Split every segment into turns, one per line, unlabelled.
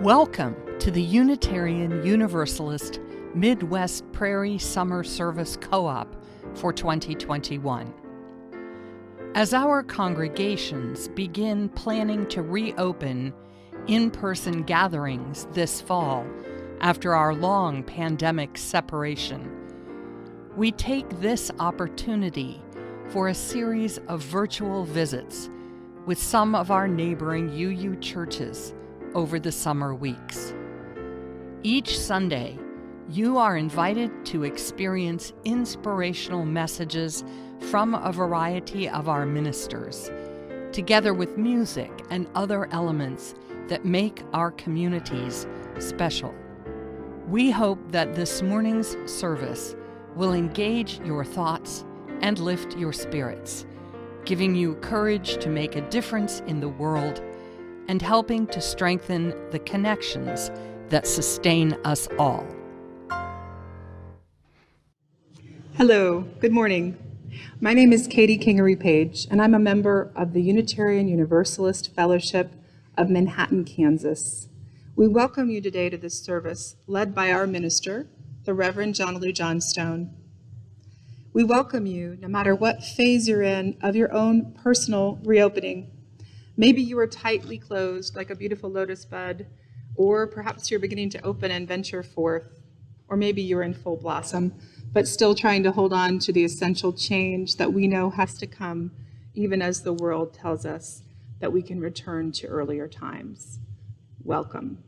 Welcome to the Unitarian Universalist Midwest Prairie Summer Service Co-op for 2021. As our congregations begin planning to reopen in-person gatherings this fall after our long pandemic separation, we take this opportunity for a series of virtual visits with some of our neighboring UU churches over the summer weeks. Each Sunday, you are invited to experience inspirational messages from a variety of our ministers, together with music and other elements that make our communities special. We hope that this morning's service will engage your thoughts and lift your spirits, giving you courage to make a difference in the world and helping to strengthen the connections that sustain us all.
Hello, good morning. My name is Katie Kingery Page, and I'm a member of the Unitarian Universalist Fellowship of Manhattan, Kansas. We welcome you today to this service led by our minister, the Reverend Jonalu Johnstone. We welcome you no matter what phase you're in of your own personal reopening. Maybe you are tightly closed like a beautiful lotus bud, or perhaps you're beginning to open and venture forth, or maybe you're in full blossom, but still trying to hold on to the essential change that we know has to come, even as the world tells us that we can return to earlier times. Welcome.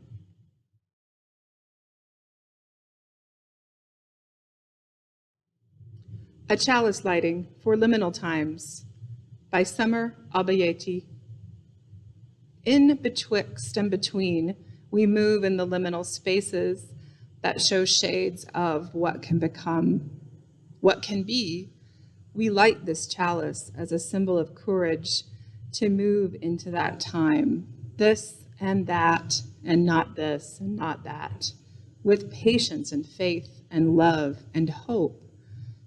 A chalice lighting for liminal times by Summer Albayeti. In betwixt and between, we move in the liminal spaces that show shades of what can become, what can be. We light this chalice as a symbol of courage to move into that time, this and that, and not this and not that, with patience and faith and love and hope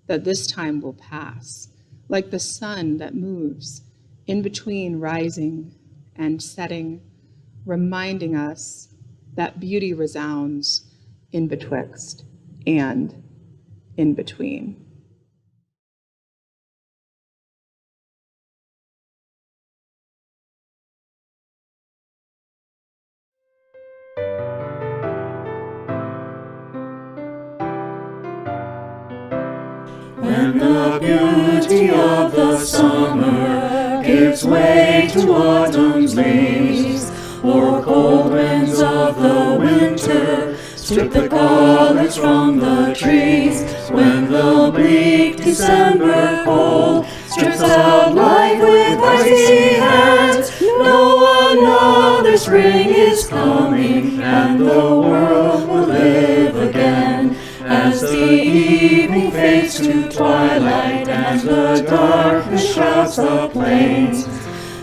that this time will pass, like the sun that moves in between rising and setting, reminding us that beauty resounds in betwixt and in between.
When the beauty of the summer gives way to autumn's leaves, or cold winds of the winter strip the colors from the trees, when the bleak December cold strips out life with icy hands, know another spring is coming, and the world will live again. As the evening fades to twilight and the darkness shrouds the plains,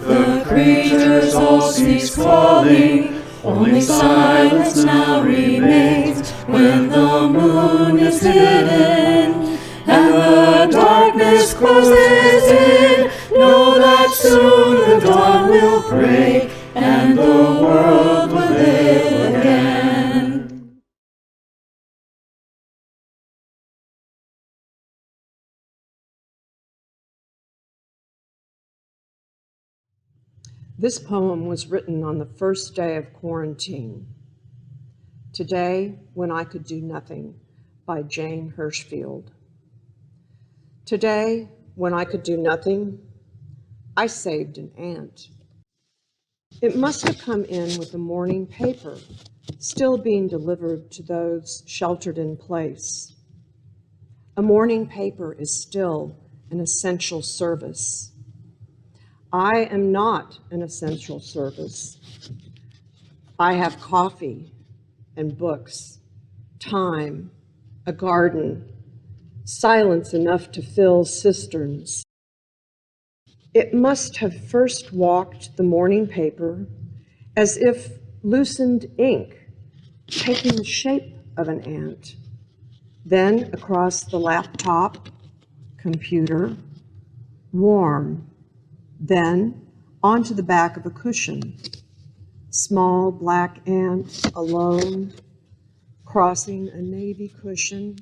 the creatures all cease calling, only silence now remains. When the moon is hidden and the darkness closes in, know that soon the dawn will break and the world will live again.
This poem was written on the first day of quarantine. Today, When I Could Do Nothing, by Jane Hirschfield. Today, when I could do nothing, I saved an ant. It must have come in with the morning paper, still being delivered to those sheltered in place. A morning paper is still an essential service. I am not an essential service. I have coffee and books, time, a garden, silence enough to fill cisterns. It must have first walked the morning paper as if loosened ink, taking the shape of an ant, then across the laptop, computer, warm, then onto the back of a cushion, Small black ant alone, crossing a navy cushion,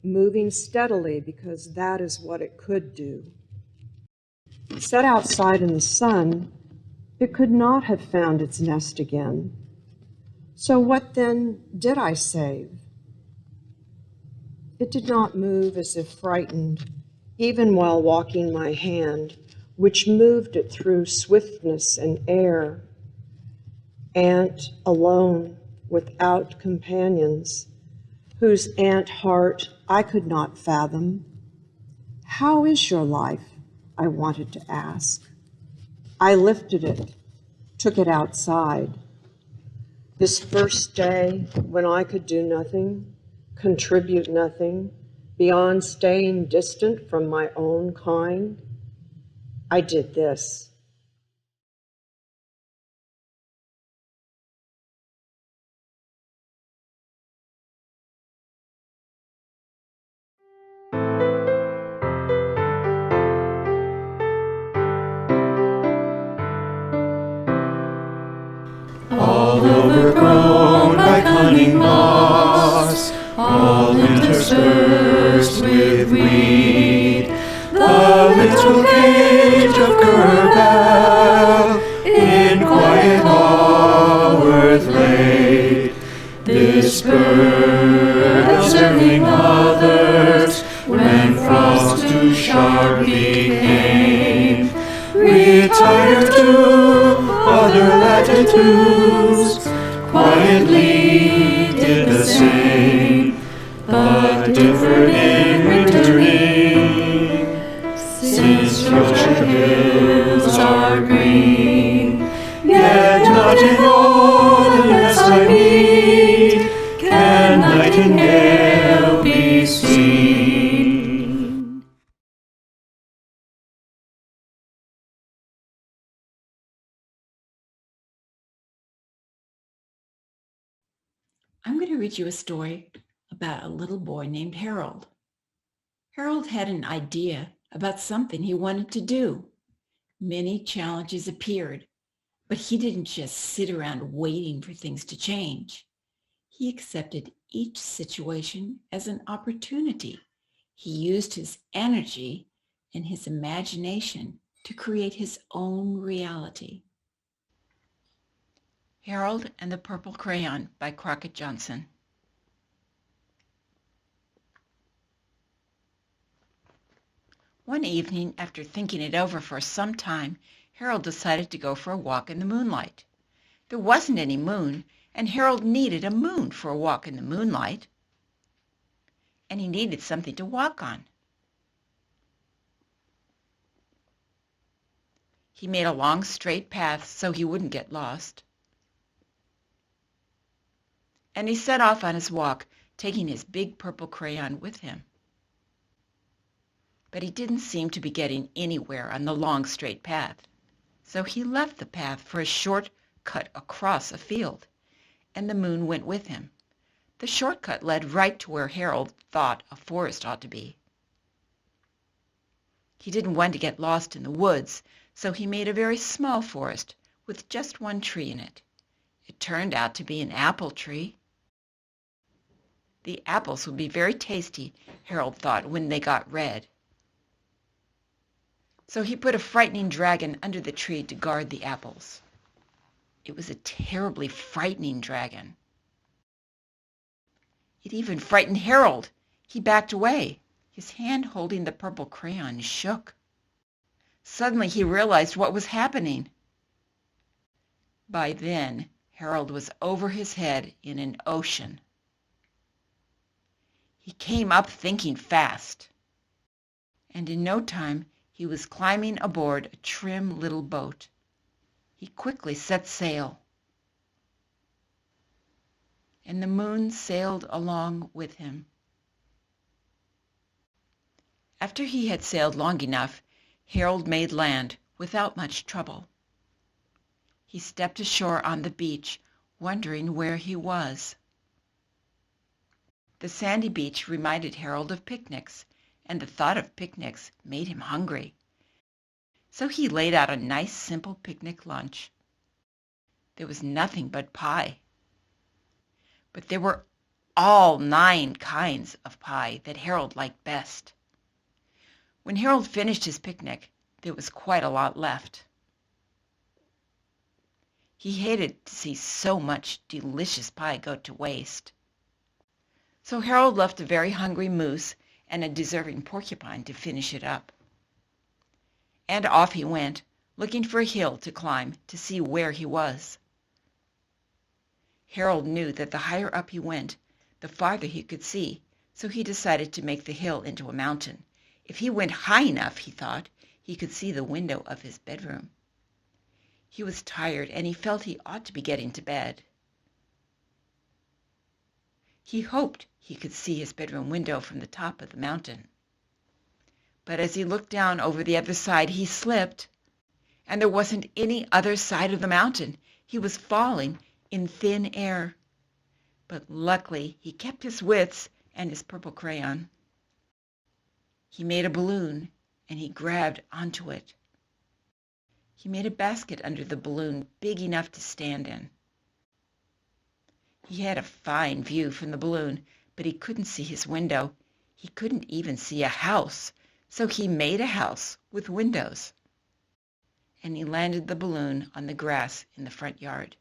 moving steadily because that is what it could do. Set outside in the sun, it could not have found its nest again. So what then did I save? It did not move as if frightened, even while walking my hand, which moved it through swiftness and air. Ant alone, without companions, whose ant heart I could not fathom. How is your life? I wanted to ask. I lifted it, took it outside. This first day when I could do nothing, contribute nothing, beyond staying distant from my own kind, I did this.
All overgrown by cunning moss, all interspersed with weed, the little cage of Kerbel in quiet hours laid. This bird observing others when frost too sharp became, retired to other latitudes, quietly did the same, but differed in returning. Since Yorkshire hills are green, yet not in all the rest I meet can nightingale be seen.
I'm going to read you a story about a little boy named Harold. Harold had an idea about something he wanted to do. Many challenges appeared, but he didn't just sit around waiting for things to change. He accepted each situation as an opportunity. He used his energy and his imagination to create his own reality. Harold and the Purple Crayon by Crockett Johnson. One evening, after thinking it over for some time, Harold decided to go for a walk in the moonlight. There wasn't any moon, and Harold needed a moon for a walk in the moonlight. And he needed something to walk on. He made a long, straight path so he wouldn't get lost. And he set off on his walk, taking his big purple crayon with him. But he didn't seem to be getting anywhere on the long, straight path. So he left the path for a short cut across a field, and the moon went with him. The shortcut led right to where Harold thought a forest ought to be. He didn't want to get lost in the woods, so he made a very small forest with just one tree in it. It turned out to be an apple tree. The apples would be very tasty, Harold thought, when they got red. So he put a frightening dragon under the tree to guard the apples. It was a terribly frightening dragon. It even frightened Harold. He backed away. His hand holding the purple crayon shook. Suddenly he realized what was happening. By then, Harold was over his head in an ocean. He came up thinking fast, and in no time he was climbing aboard a trim little boat. He quickly set sail, and the moon sailed along with him. After he had sailed long enough, Harold made land without much trouble. He stepped ashore on the beach, wondering where he was. The sandy beach reminded Harold of picnics, and the thought of picnics made him hungry. So he laid out a nice, simple picnic lunch. there was nothing but pie. But there were all 9 kinds of pie that Harold liked best. When Harold finished his picnic, there was quite a lot left. He hated to see so much delicious pie go to waste. So Harold left a very hungry moose and a deserving porcupine to finish it up. And off he went, looking for a hill to climb to see where he was. Harold knew that the higher up he went, the farther he could see, so he decided to make the hill into a mountain. If he went high enough, he thought, he could see the window of his bedroom. He was tired, and he felt he ought to be getting to bed. He hoped he could see his bedroom window from the top of the mountain. But as he looked down over the other side, he slipped, and there wasn't any other side of the mountain. He was falling in thin air. But luckily, he kept his wits and his purple crayon. He made a balloon, and he grabbed onto it. He made a basket under the balloon big enough to stand in. He had a fine view from the balloon, but he couldn't see his window. He couldn't even see a house, so he made a house with windows. And he landed the balloon on the grass in the front yard.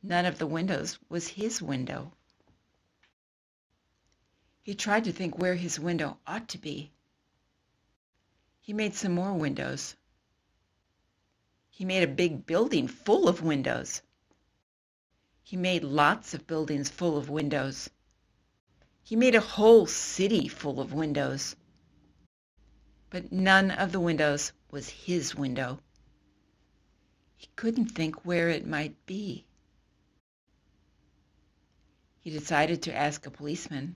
None of the windows was his window. He tried to think where his window ought to be. He made some more windows. He made a big building full of windows. He made lots of buildings full of windows. He made a whole city full of windows. But none of the windows was his window. He couldn't think where it might be. He decided to ask a policeman.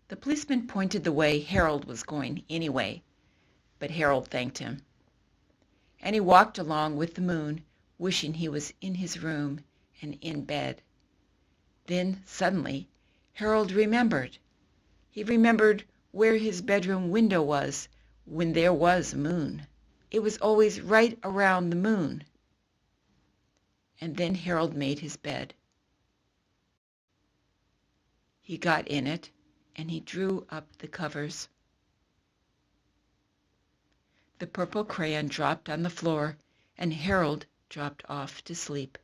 The policeman pointed the way Harold was going anyway, but Harold thanked him. And he walked along with the moon, wishing he was in his room and in bed. Then, suddenly, Harold remembered. He remembered where his bedroom window was when there was a moon. It was always right around the moon. And then Harold made his bed. He got in it, and he drew up the covers. The purple crayon dropped on the floor, and Harold dropped off to sleep.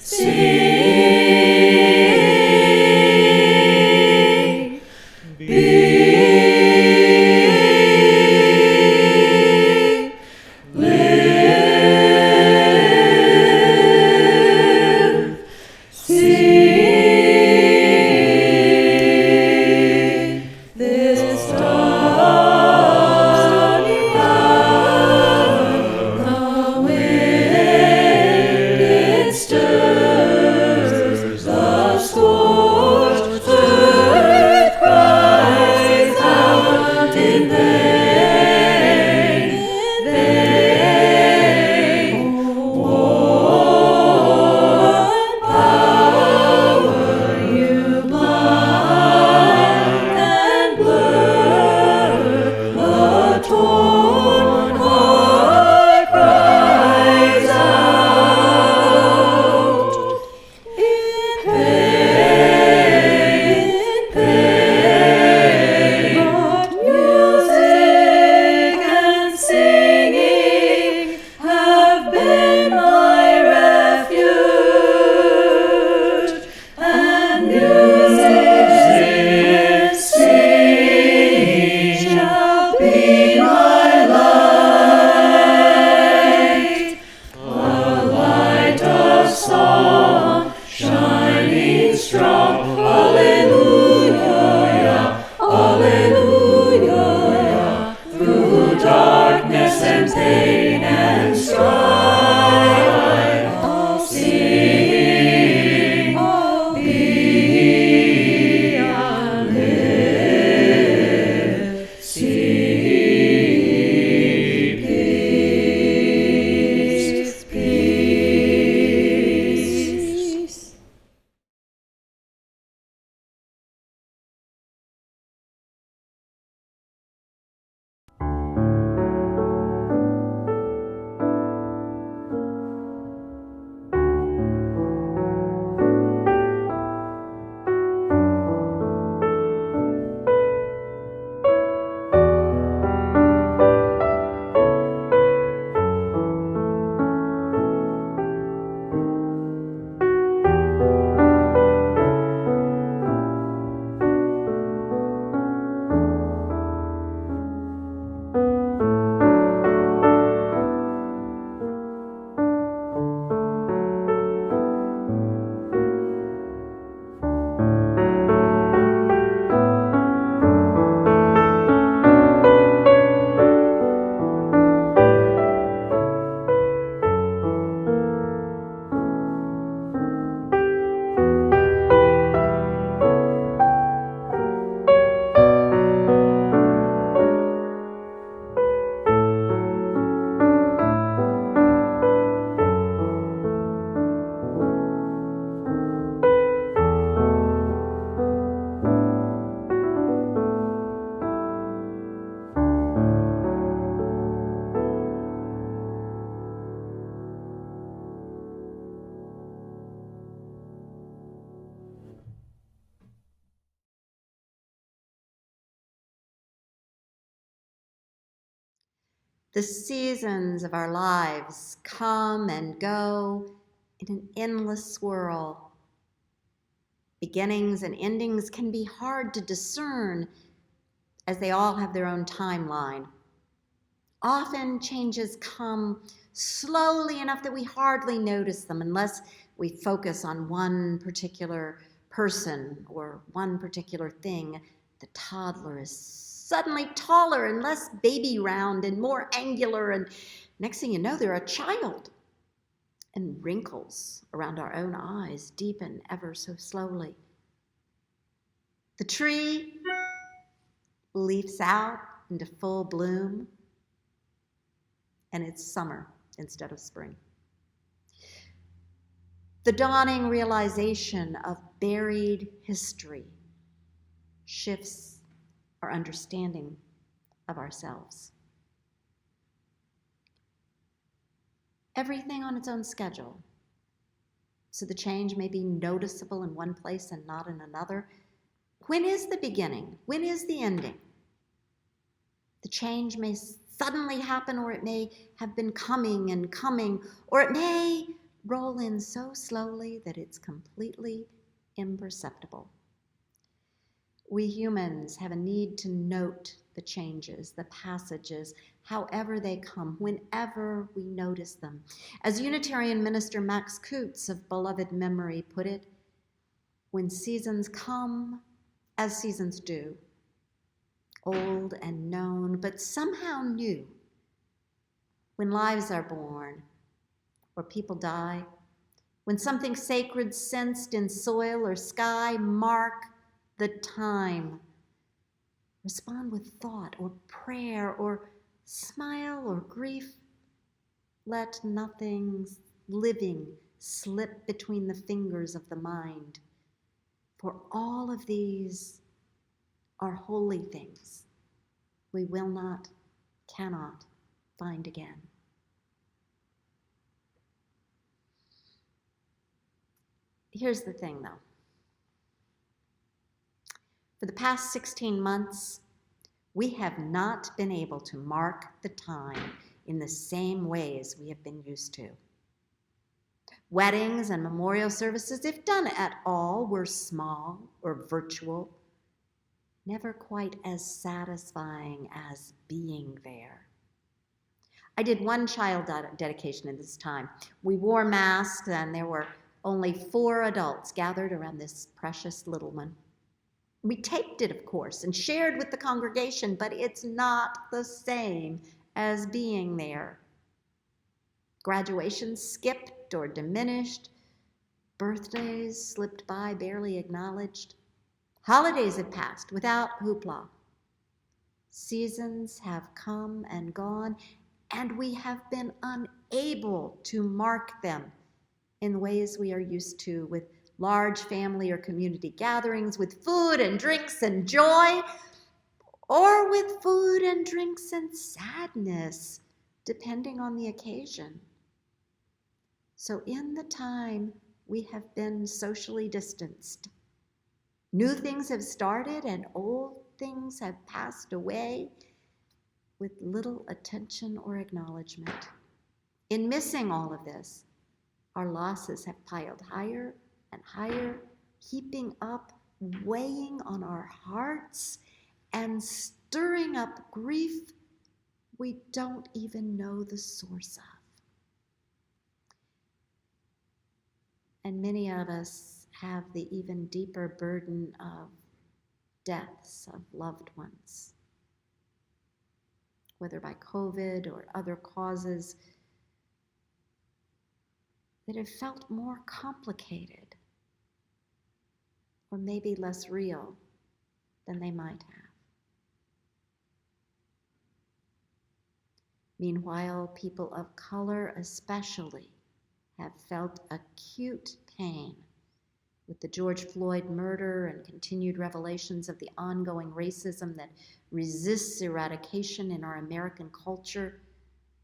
Sing, be, live, sing, this dawning hour, the wind it stirs.
The seasons of our lives come and go in an endless swirl. Beginnings and endings can be hard to discern as they all have their own timeline. Often changes come slowly enough that we hardly notice them unless we focus on one particular person or one particular thing. The toddler is suddenly taller and less baby round and more angular, and next thing you know, they're a child. And wrinkles around our own eyes deepen ever so slowly. The tree leaves out into full bloom, and it's summer instead of spring. The dawning realization of buried history shifts our understanding of ourselves. Everything on its own schedule, so the change may be noticeable in one place and not in another. When is the beginning? When is the ending? The change may suddenly happen, or it may have been coming and coming, or it may roll in so slowly that it's completely imperceptible. We humans have a need to note the changes, the passages, however they come, whenever we notice them. As Unitarian minister Max Coots of beloved memory put it, when seasons come, as seasons do, old and known, but somehow new, when lives are born or people die, when something sacred sensed in soil or sky, mark the time. Respond with thought or prayer or smile or grief. Let nothing living slip between the fingers of the mind, for all of these are holy things we will not, cannot find again. Here's the thing, though. For the past 16 months, we have not been able to mark the time in the same ways we have been used to. Weddings and memorial services, if done at all, were small or virtual, never quite as satisfying as being there. I did one child dedication at this time. We wore masks, and there were only 4 adults gathered around this precious little one. We taped it, of course, and shared with the congregation, but it's not the same as being there. Graduations skipped or diminished. Birthdays slipped by, barely acknowledged. Holidays had passed without hoopla. Seasons have come and gone, and we have been unable to mark them in ways we are used to, with large family or community gatherings, with food and drinks and joy, or with food and drinks and sadness, depending on the occasion. So in the time we have been socially distanced, new things have started and old things have passed away with little attention or acknowledgement. In missing all of this, our losses have piled higher and higher, heaping up, weighing on our hearts, and stirring up grief we don't even know the source of. And many of us have the even deeper burden of deaths of loved ones, whether by COVID or other causes, that have felt more complicated or maybe less real than they might have. Meanwhile, people of color especially have felt acute pain with the George Floyd murder and continued revelations of the ongoing racism that resists eradication in our American culture.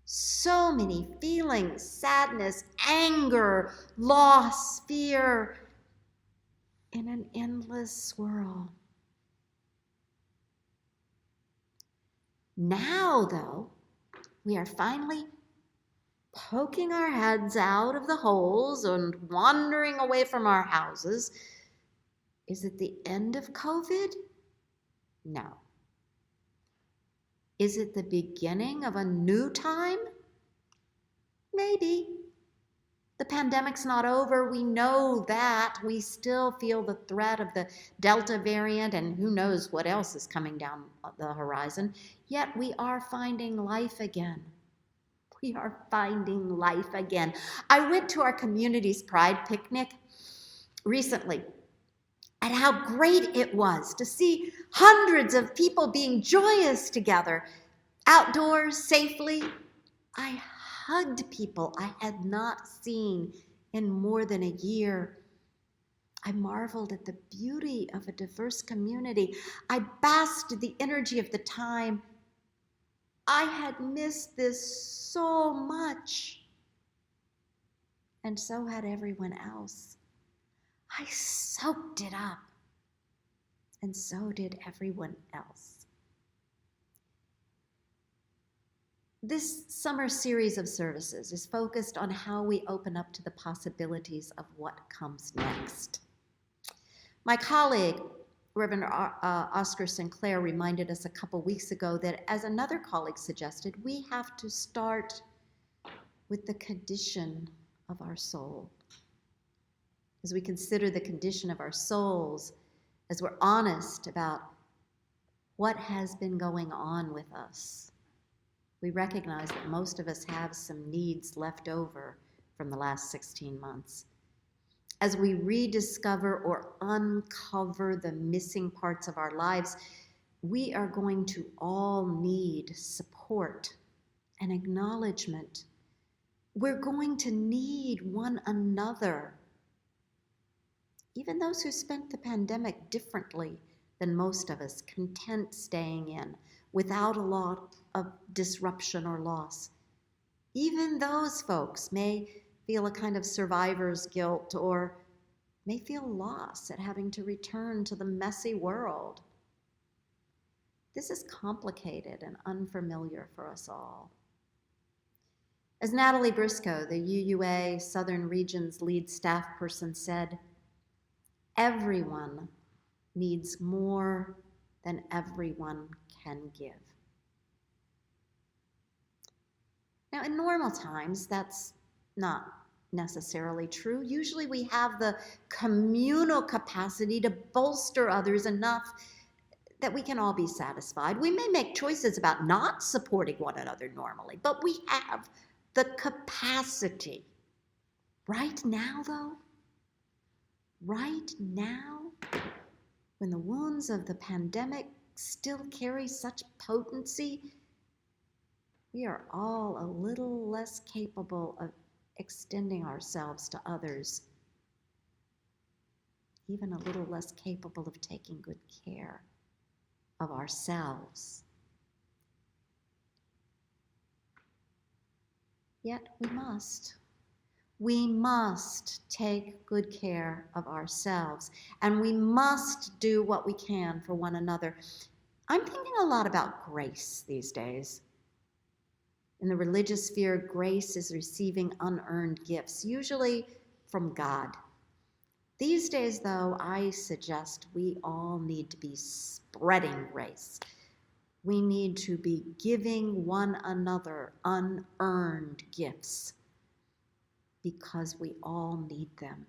So many feelings, sadness, anger, loss, fear, in an endless swirl. Now, though, We are finally poking our heads out of the holes and wandering away from our houses. Is it the end of COVID? No. Is it the beginning of a new time? Maybe. The pandemic's not over. We know that. We still feel the threat of the Delta variant, and who knows what else is coming down the horizon. Yet we are finding life again. We are finding life again. I went to our community's Pride picnic recently, and how great it was to see hundreds of people being joyous together, outdoors, safely. I hugged people I had not seen in more than a year. I marveled at the beauty of a diverse community. I basked in the energy of the time. I had missed this so much. And so had everyone else. I soaked it up. And so did everyone else. This summer series of services is focused on how we open up to the possibilities of what comes next. My colleague, Reverend Oscar Sinclair, reminded us a couple weeks ago that, as another colleague suggested, we have to start with the condition of our soul. As we consider the condition of our souls, as we're honest about what has been going on with us, we recognize that most of us have some needs left over from the last 16 months. As we rediscover or uncover the missing parts of our lives, we are going to all need support and acknowledgement. We're going to need one another. Even those who spent the pandemic differently than most of us, content staying in without a lot of disruption or loss. Even those folks may feel a kind of survivor's guilt or may feel lost at having to return to the messy world. This is complicated and unfamiliar for us all. As Natalie Briscoe, the UUA Southern Region's lead staff person, said, everyone needs more than everyone can give. Now, in normal times, that's not necessarily true. Usually we have the communal capacity to bolster others enough that we can all be satisfied. We may make choices about not supporting one another normally, but we have the capacity. Right now, though, right now, when the wounds of the pandemic still carry such potency, we are all a little less capable of extending ourselves to others, even a little less capable of taking good care of ourselves. Yet we must take good care of ourselves, and we must do what we can for one another. I'm thinking a lot about grace these days. In the religious sphere, grace is receiving unearned gifts, usually from God. These days, though, I suggest we all need to be spreading grace. We need to be giving one another unearned gifts because we all need them.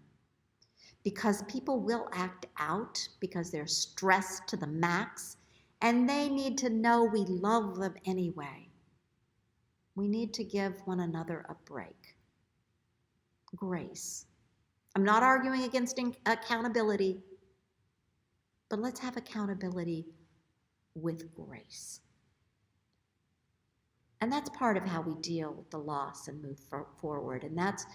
Because people will act out because they're stressed to the max, and they need to know we love them anyway. We need to give one another a break. Grace. I'm not arguing against accountability, but let's have accountability with grace. And that's part of how we deal with the loss and move forward. And that's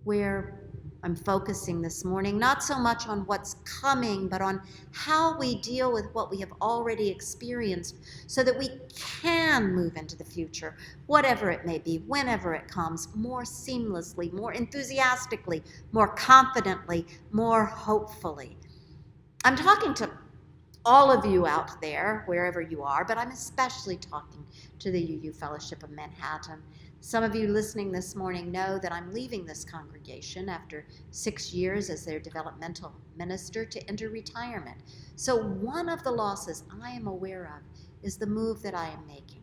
where I'm focusing this morning, not so much on what's coming, but on how we deal with what we have already experienced so that we can move into the future, whatever it may be, whenever it comes, more seamlessly, more enthusiastically, more confidently, more hopefully. I'm talking to all of you out there, wherever you are, but I'm especially talking to the UU Fellowship of Manhattan. Some of you listening this morning know that I'm leaving this congregation after 6 years as their developmental minister to enter retirement. So one of the losses I am aware of is the move that I am making.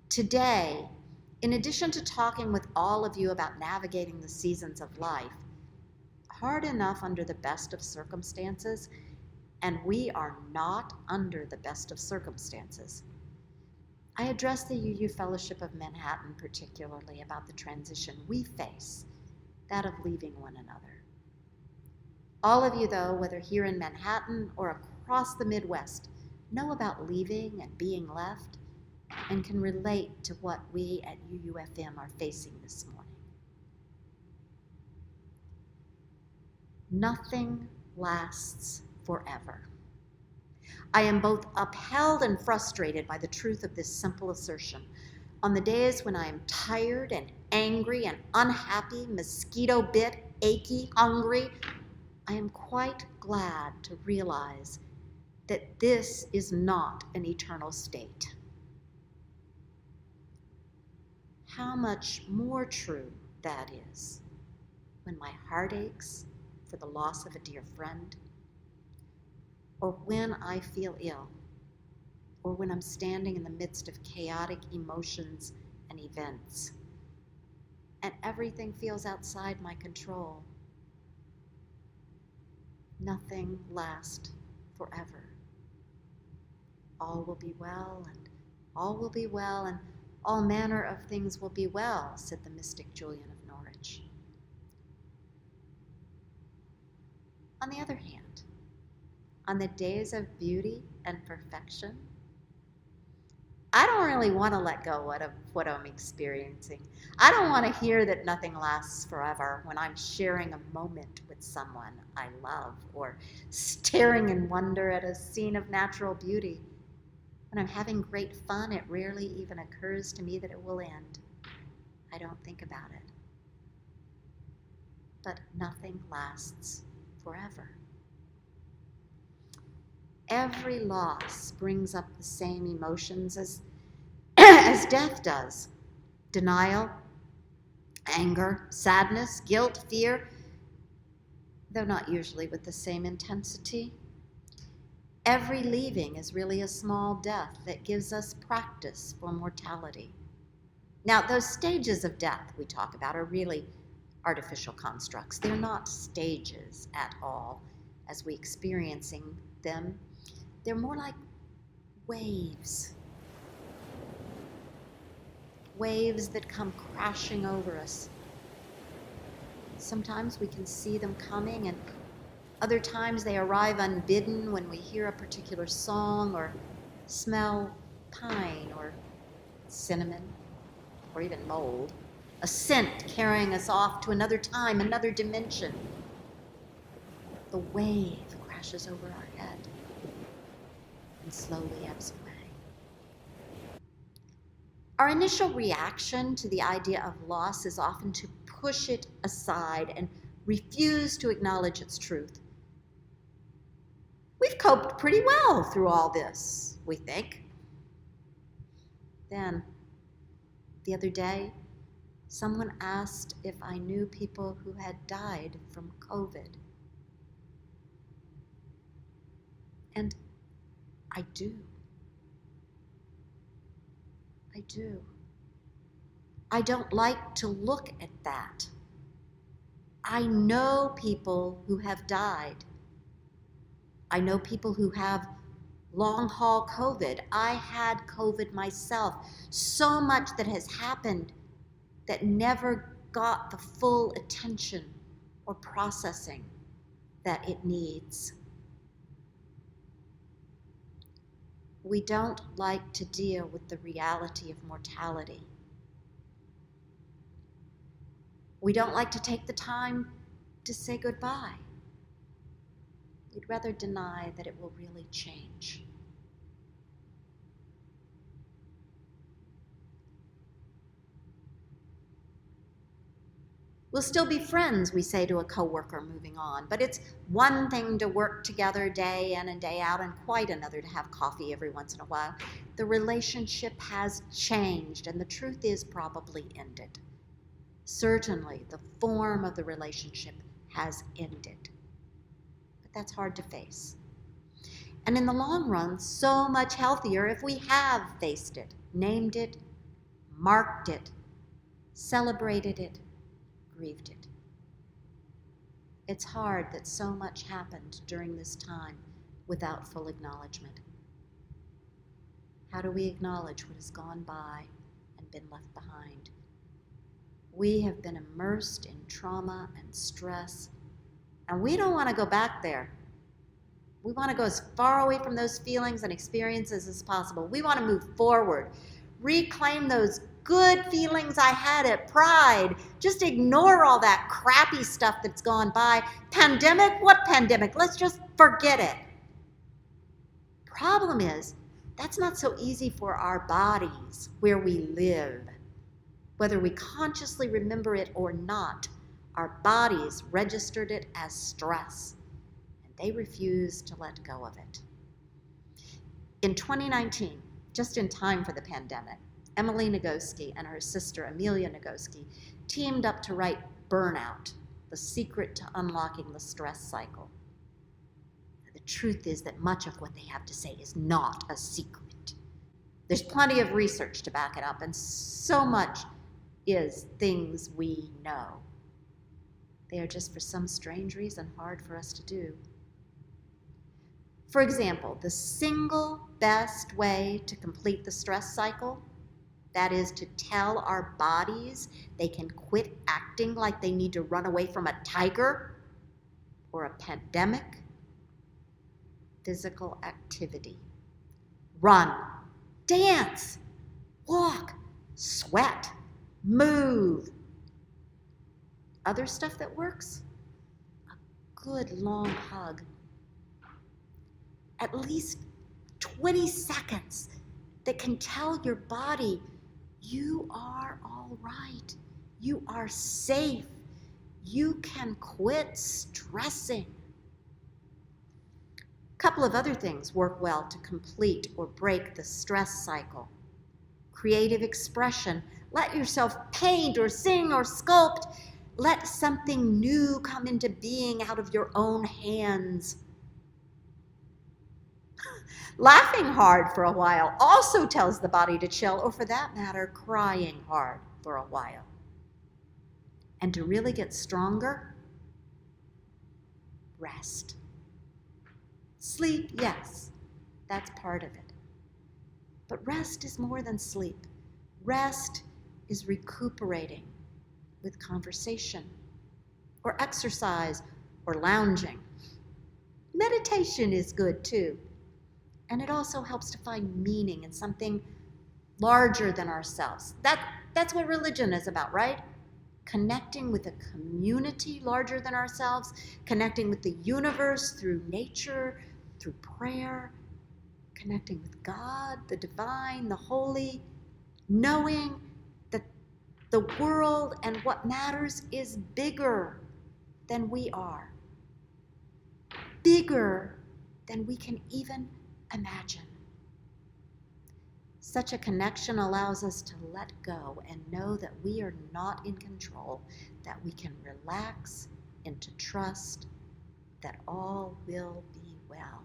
Today, in addition to talking with all of you about navigating the seasons of life, hard enough under the best of circumstances, and we are not under the best of circumstances, I address the UU Fellowship of Manhattan particularly about the transition we face, that of leaving one another. All of you, though, whether here in Manhattan or across the Midwest, know about leaving and being left and can relate to what we at UUFM are facing this morning. Nothing lasts forever. I am both upheld and frustrated by the truth of this simple assertion. On the days when I am tired and angry and unhappy, mosquito bit, achy, hungry, I am quite glad to realize that this is not an eternal state. How much more true that is when my heart aches for the loss of a dear friend, or when I feel ill, or when I'm standing in the midst of chaotic emotions and events, and everything feels outside my control. Nothing lasts forever. All will be well, and all will be well, and all manner of things will be well, said the mystic Julian of Norwich. On the other hand, on the days of beauty and perfection, I don't really want to let go of what I'm experiencing. I don't want to hear that nothing lasts forever when I'm sharing a moment with someone I love, or staring in wonder at a scene of natural beauty. When I'm having great fun, it rarely even occurs to me that it will end. I don't think about it. But nothing lasts forever. Every loss brings up the same emotions as death does. Denial, anger, sadness, guilt, fear, though not usually with the same intensity. Every leaving is really a small death that gives us practice for mortality. Now, those stages of death we talk about are really artificial constructs. They're not stages at all as we experiencing them. They're more like waves. Waves that come crashing over us. Sometimes we can see them coming, and other times they arrive unbidden when we hear a particular song or smell pine or cinnamon or even mold, a scent carrying us off to another time, another dimension. The wave crashes over our head and slowly ebbs away. Our initial reaction to the idea of loss is often to push it aside and refuse to acknowledge its truth. We've coped pretty well through all this, we think. Then, the other day, someone asked if I knew people who had died from COVID. And I do. I do. I don't like to look at that. I know people who have died. I know people who have long-haul COVID. I had COVID myself. So much that has happened that never got the full attention or processing that it needs. We don't like to deal with the reality of mortality. We don't like to take the time to say goodbye. We'd rather deny that it will really change. We'll still be friends, we say to a coworker moving on, but it's one thing to work together day in and day out, and quite another to have coffee every once in a while. The relationship has changed, and the truth is probably ended. Certainly, the form of the relationship has ended. But that's hard to face. And in the long run, so much healthier if we have faced it, named it, marked it, celebrated it, grieved it. It's hard that so much happened during this time without full acknowledgement. How do we acknowledge what has gone by and been left behind? We have been immersed in trauma and stress, and we don't want to go back there. We want to go as far away from those feelings and experiences as possible. We want to move forward, reclaim those good feelings I had at Pride. Just ignore all that crappy stuff that's gone by. Pandemic? What pandemic? Let's just forget it. Problem is, that's not so easy for our bodies where we live. Whether we consciously remember it or not, our bodies registered it as stress, and they refuse to let go of it. In 2019, just in time for the pandemic, Emily Nagoski and her sister Amelia Nagoski teamed up to write Burnout, The Secret to Unlocking the Stress Cycle. The truth is that much of what they have to say is not a secret. There's plenty of research to back it up, and so much is things we know. They are just for some strange reason hard for us to do. For example, the single best way to complete the stress cycle, that is to tell our bodies they can quit acting like they need to run away from a tiger or a pandemic, physical activity. Run, dance, walk, sweat, move. Other stuff that works? A good long hug. At least 20 seconds that can tell your body, you are all right. You are safe. You can quit stressing. A couple of other things work well to complete or break the stress cycle. Creative expression. Let yourself paint or sing or sculpt. Let something new come into being out of your own hands. Laughing hard for a while also tells the body to chill, or for that matter, crying hard for a while. And to really get stronger, rest. Sleep, yes, that's part of it. But rest is more than sleep. Rest is recuperating with conversation, or exercise, or lounging. Meditation is good too. And it also helps to find meaning in something larger than ourselves. That's what religion is about, right? Connecting with a community larger than ourselves, connecting with the universe through nature, through prayer, connecting with God, the divine, the holy, knowing that the world and what matters is bigger than we are, bigger than we can even imagine. Such a connection allows us to let go and know that we are not in control, that we can relax into trust that all will be well.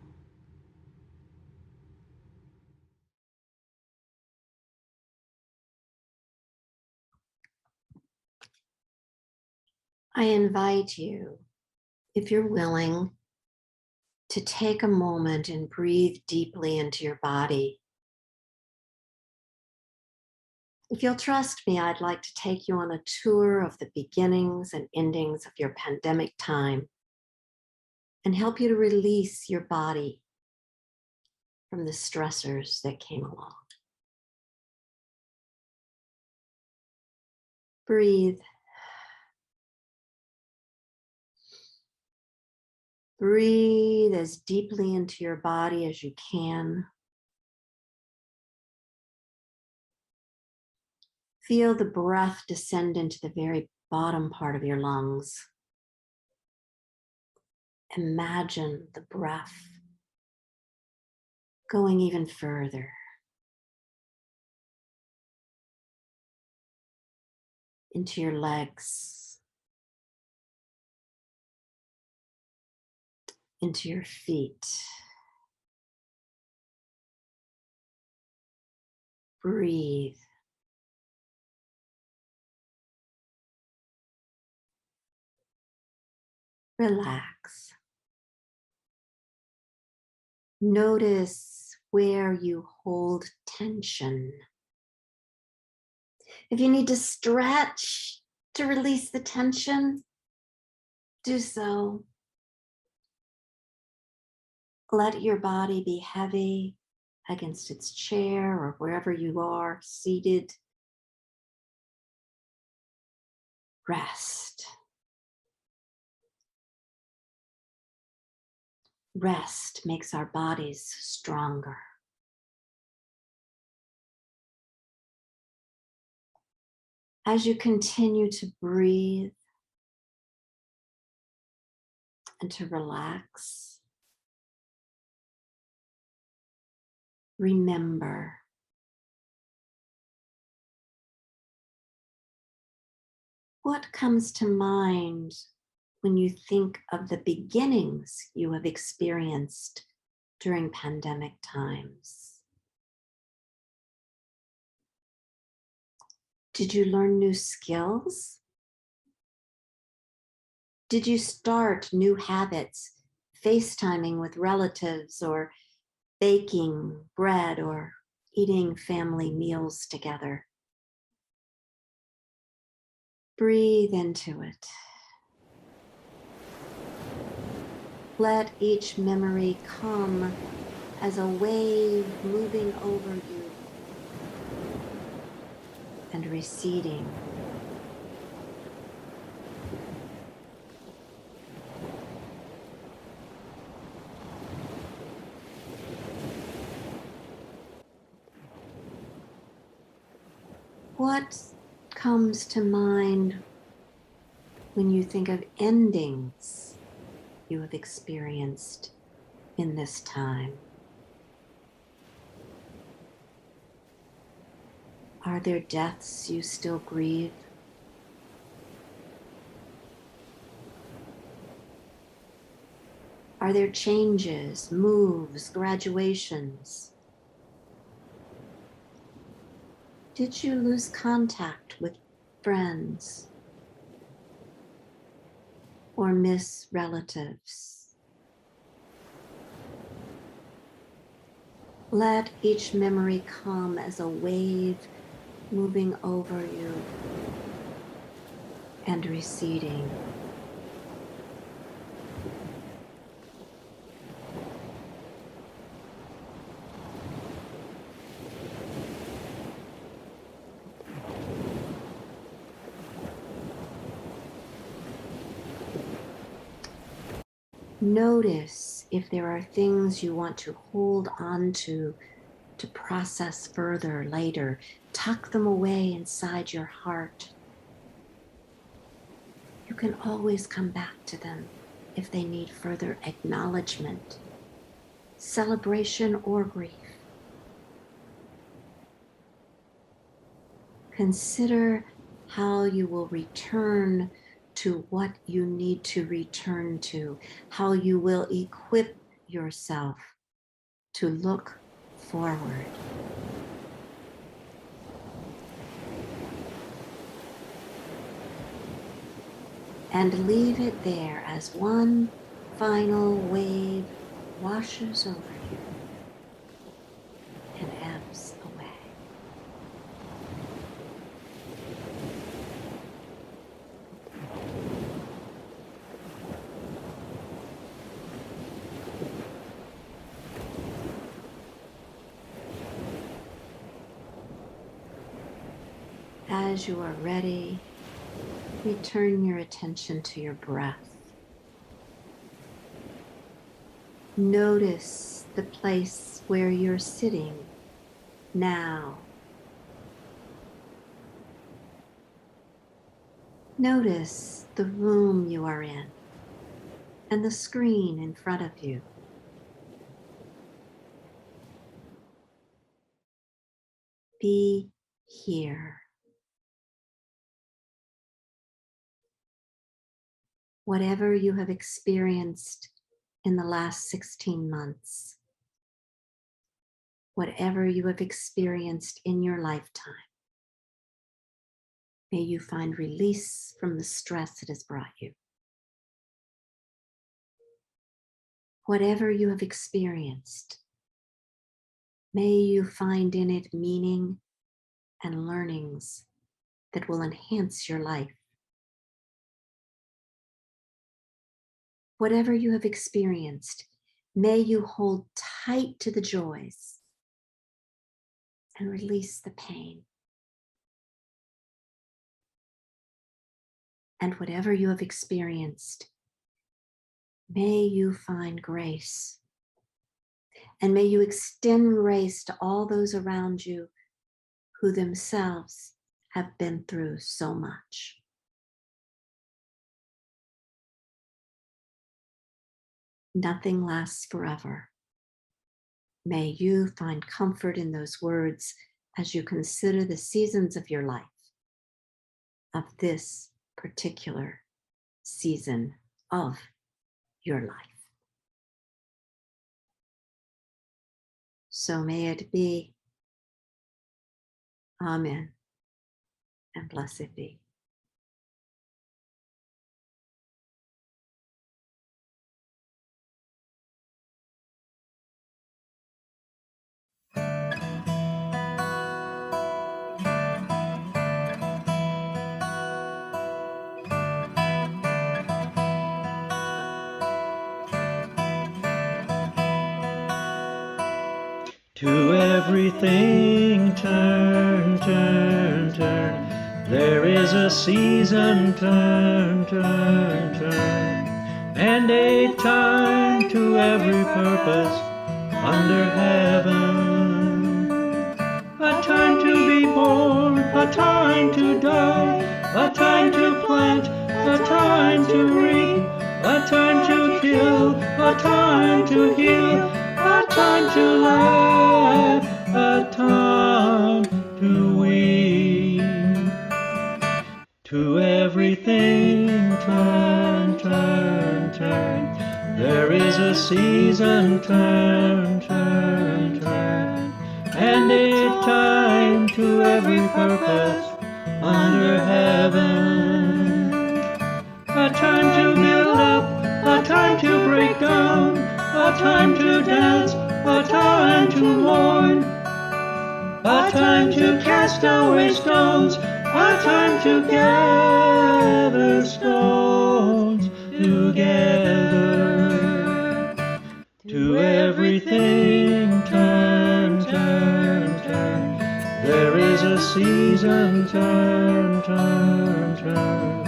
I invite you, if you're willing, to take a moment and breathe deeply into your body. If you'll trust me, I'd like to take you on a tour of the beginnings and endings of your pandemic time and help you to release your body from the stressors that came along. Breathe. Breathe as deeply into your body as you can. Feel the breath descend into the very bottom part of your lungs. Imagine the breath going even further into your legs, into your feet. Breathe. Relax. Notice where you hold tension. If you need to stretch to release the tension, do so. Let your body be heavy against its chair or wherever you are seated. Rest. Rest makes our bodies stronger. As you continue to breathe and to relax, remember what comes to mind when you think of the beginnings you have experienced during pandemic times. Did you learn new skills? Did you start new habits, FaceTiming with relatives or baking bread or eating family meals together? Breathe into it. Let each memory come as a wave moving over you and receding. What comes to mind when you think of endings you have experienced in this time? Are there deaths you still grieve? Are there changes, moves, graduations? Did you lose contact with friends or miss relatives? Let each memory come as a wave moving over you and receding. Notice if there are things you want to hold on to process further later. Tuck them away inside your heart. You can always come back to them if they need further acknowledgement, celebration, or grief. Consider how you will return to what you need to return to, how you will equip yourself to look forward. And leave it there as one final wave washes over you and ebbs away. As you are ready, return your attention to your breath. Notice the place where you're sitting now. Notice the room you are in and the screen in front of you. Be here. Whatever you have experienced in the last 16 months, whatever you have experienced in your lifetime, may you find release from the stress it has brought you. Whatever you have experienced, may you find in it meaning and learnings that will enhance your life. Whatever you have experienced, may you hold tight to the joys and release the pain. And whatever you have experienced, may you find grace. And may you extend grace to all those around you who themselves have been through so much. Nothing lasts forever. May you find comfort in those words as you consider the seasons of your life, of this particular season of your life. So may it be. Amen. And blessed be.
To everything turn, turn, turn. There is a season, turn, turn, turn. And a time to every purpose under heaven. A time to be born, a time to die, a time to plant, a time to reap, a time to kill, a time to heal, a time to laugh, a time to weep. To everything turn, turn, turn. There is a season, turn, turn, turn. And a time to every purpose under heaven. A time to build up, a time to break down, a time to dance, a time to mourn, a time to cast away stones, a time to gather stones together. To everything turn, turn, turn. There is a season, turn, turn, turn.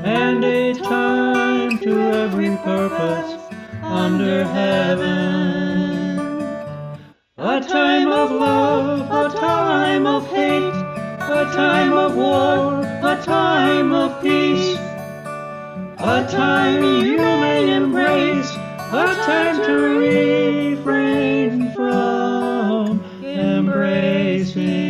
And a time to every purpose under heaven. A time of love, a time of hate, a time of war, a time of peace, a time you may embrace, a time to refrain from embracing.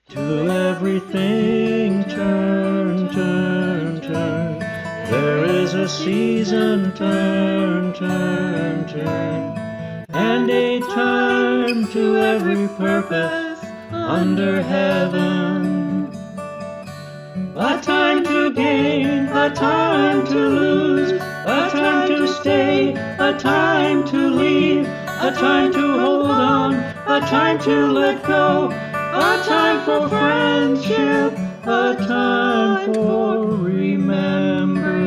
To everything turn, turn, turn. There is a season, turn, turn, turn. And a time to every purpose under heaven. A time to gain, a time to lose, a time to stay, a time to leave, a time to hold on, a time to let go, a time for friendship, a time for remembering.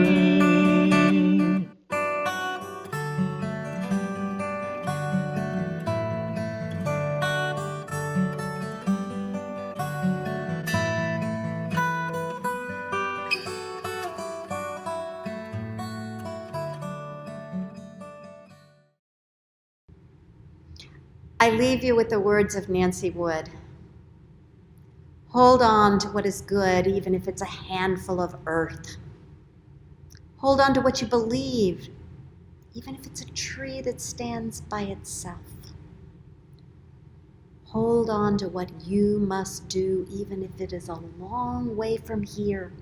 I leave you with the words of Nancy Wood. Hold on to what is good, even if it's a handful of earth. Hold on to what you believe, even if it's a tree that stands by itself. Hold on to what you must do, even if it is a long way from here.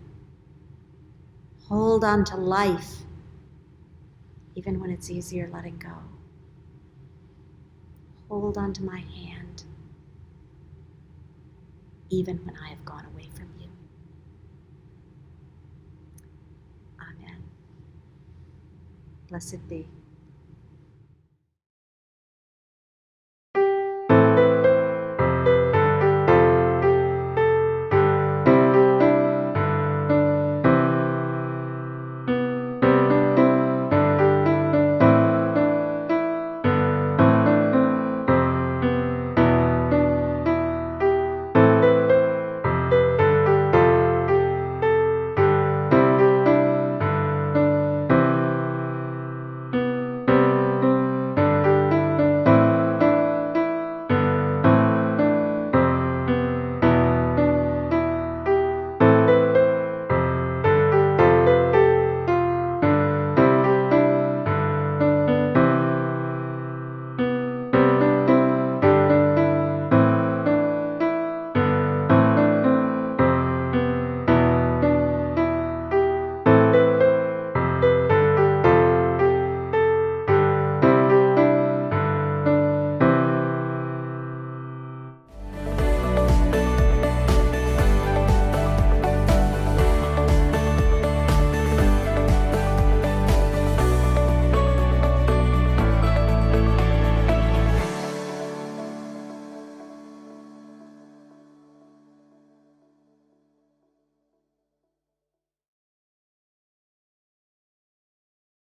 Hold on to life, even when it's easier letting go. Hold on to my hand, even when I have gone away from you. Amen. Blessed be.